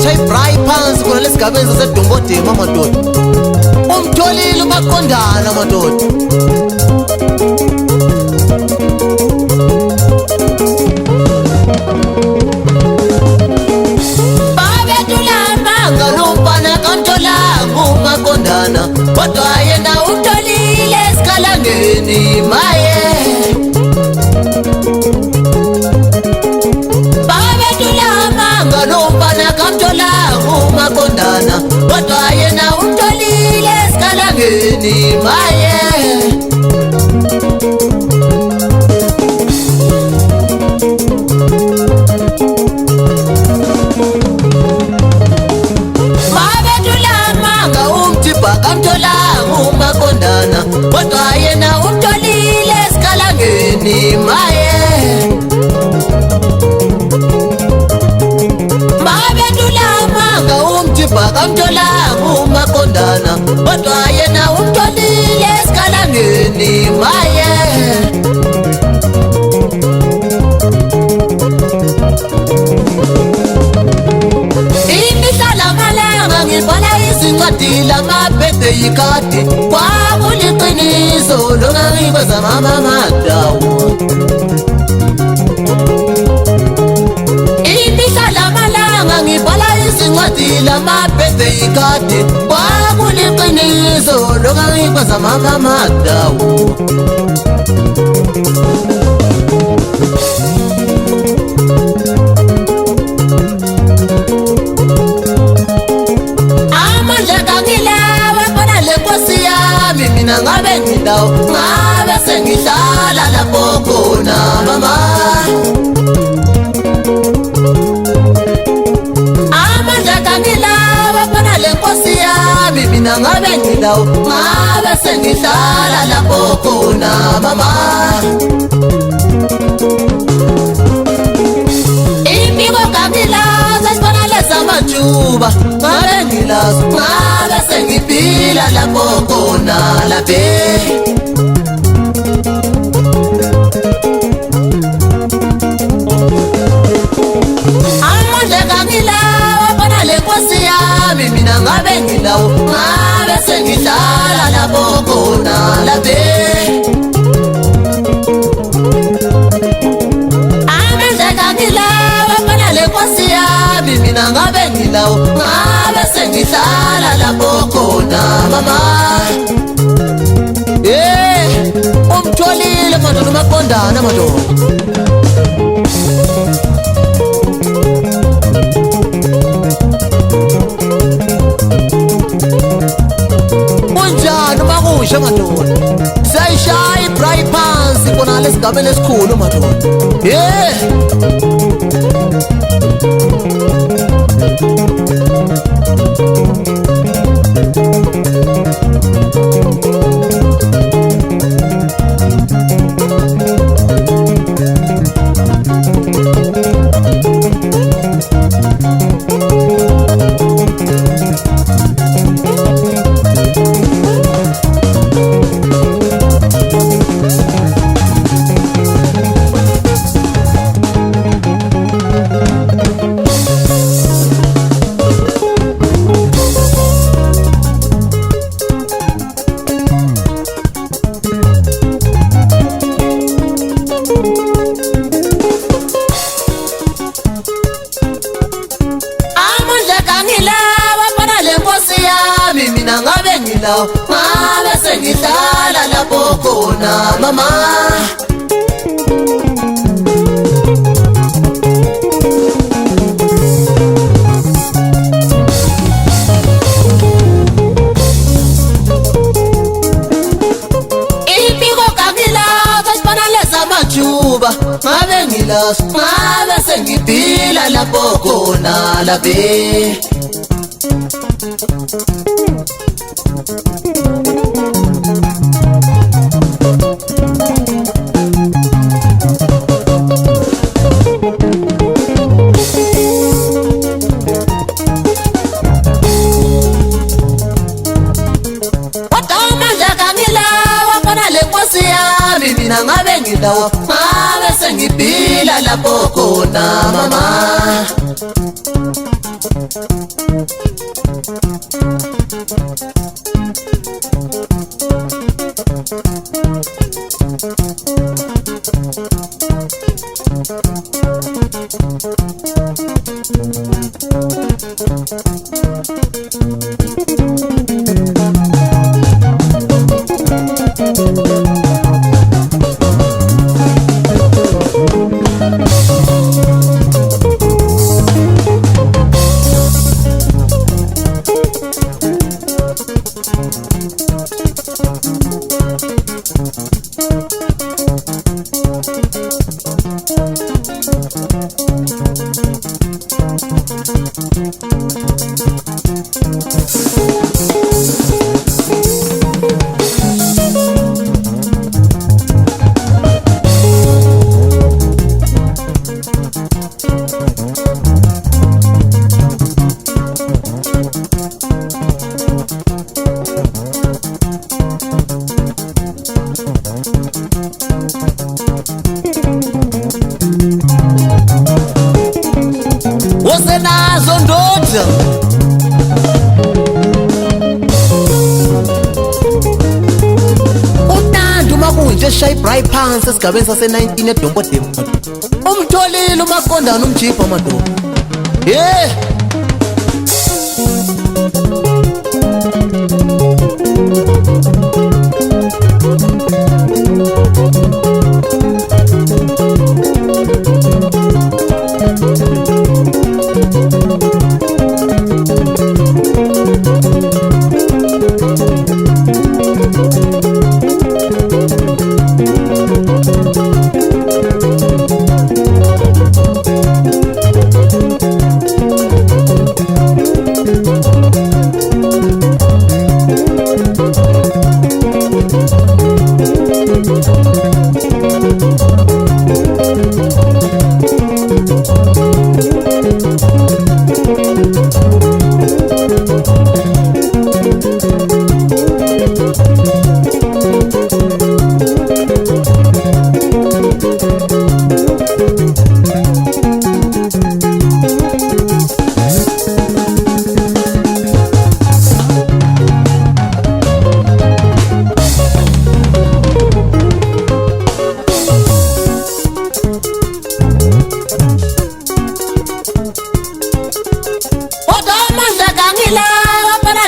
sishaye ibhrayi phansi khona lesigabeni sasedongodema madoda. Umtholile uMaqondana madoda. Umaqondana kodwa yena utholile esikhalangeni maye. Babethulamanga nomfana kamtholanga uMaqondana kodwa yena utholile esikhalangeni maye. Umaqondana kodwa yena utholile esikhalangeni maye. Babethulamanga umthimba kamtholanga uMaqondana kodwa yena utholile esikhalangeni maye. Imihlala malanga ngibhala izincwadi lamabhede yikade kwakuliqiniso longangikweza mama madawu. Imihlala malanga ngibhala izincwadi lamabhede yikade kwakuliqiniso longangikweza mama madawu. Mina ngabe ngidawo ngabe sengihlala lapho khona mama. Amandla kangilawa khona le Nkosi yami. Mina ngabe ngidawo ngabe sengihlala lapho khona mama. Impiko kangilazo sibona lezamathuba ngabe ngilazo ngabe sengiphila lapho khona laphe. Amandla kangilawa khona le Nkosi yami. Mina ngabe ngilawo ngabe sengihlala lapho khona laphe. Amandla kangilawa khona le Nkosi yami. Mina ngabe ngilawo ngabe sengihlala lapho khona mama. Umtholile madoda uMaqondana madoda. Kunjani makusha madoda? Sayishaya ibhrayi phansi khona lesigabeni esikhulu madoda. Mina ngabe ngilawo ngabe sengihlala lapho khona mama. Impiko kangilazo sibona lezamathuba ngabe ngilazo ngabe sengiphila lapho khona laphe. Mina ngabe ngidawo ngabe sengiphila lapho khona mama. Usenazo ndoto uNandi uMakunje eshaya ibray phansi esigabeni sase-19 eDompodemo. Umtholile uMaqondana umjipha amadoda.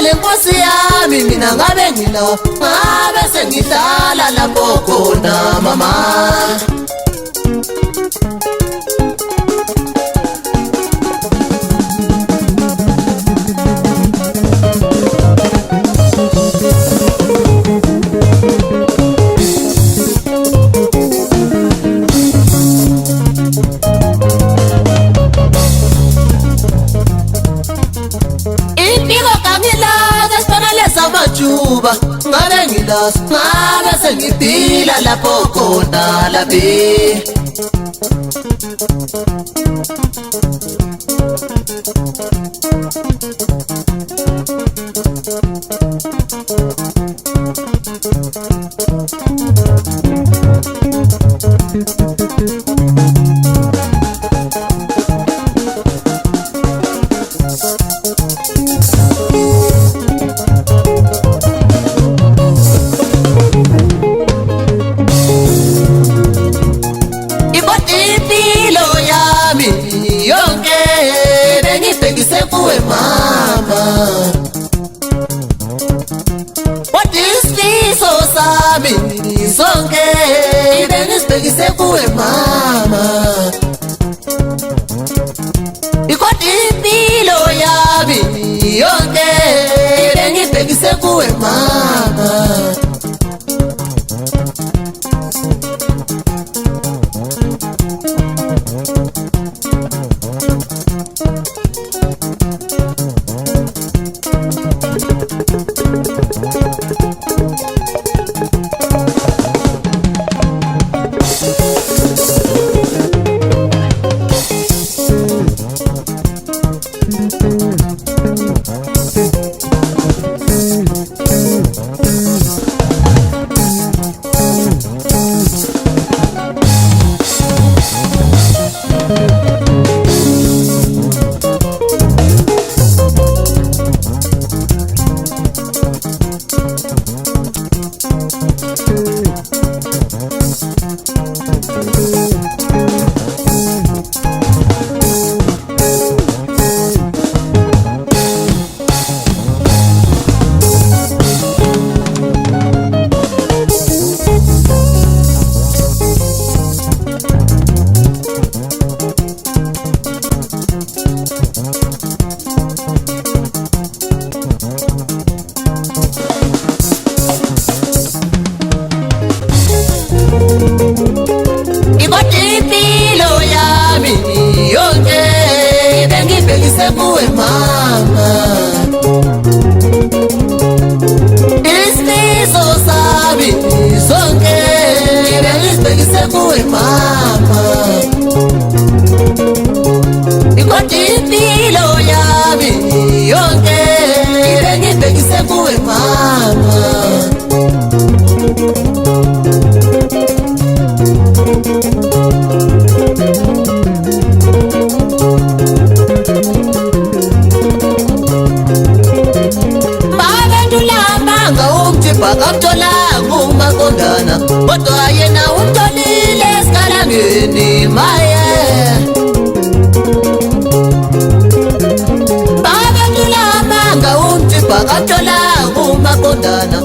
Lenkosi yami mina ngabe ngila ngabe sengihlala lapho khona mama. Juba ngabe ngilas ngabe sengiphila lapho khona laphi. Yonke bengibhekise kuwe mama. ngibhekise kuwe mama, isifiso sami sonke ngibe ngisibhekise kuwe mama, kodwa impilo yami yonke ngibe ngibhekise kuwe mama. Bakamtholanga uMaqondana kodwa yena umtholile esikalangeni maye. Bakamtholanga bakamtholanga uMaqondana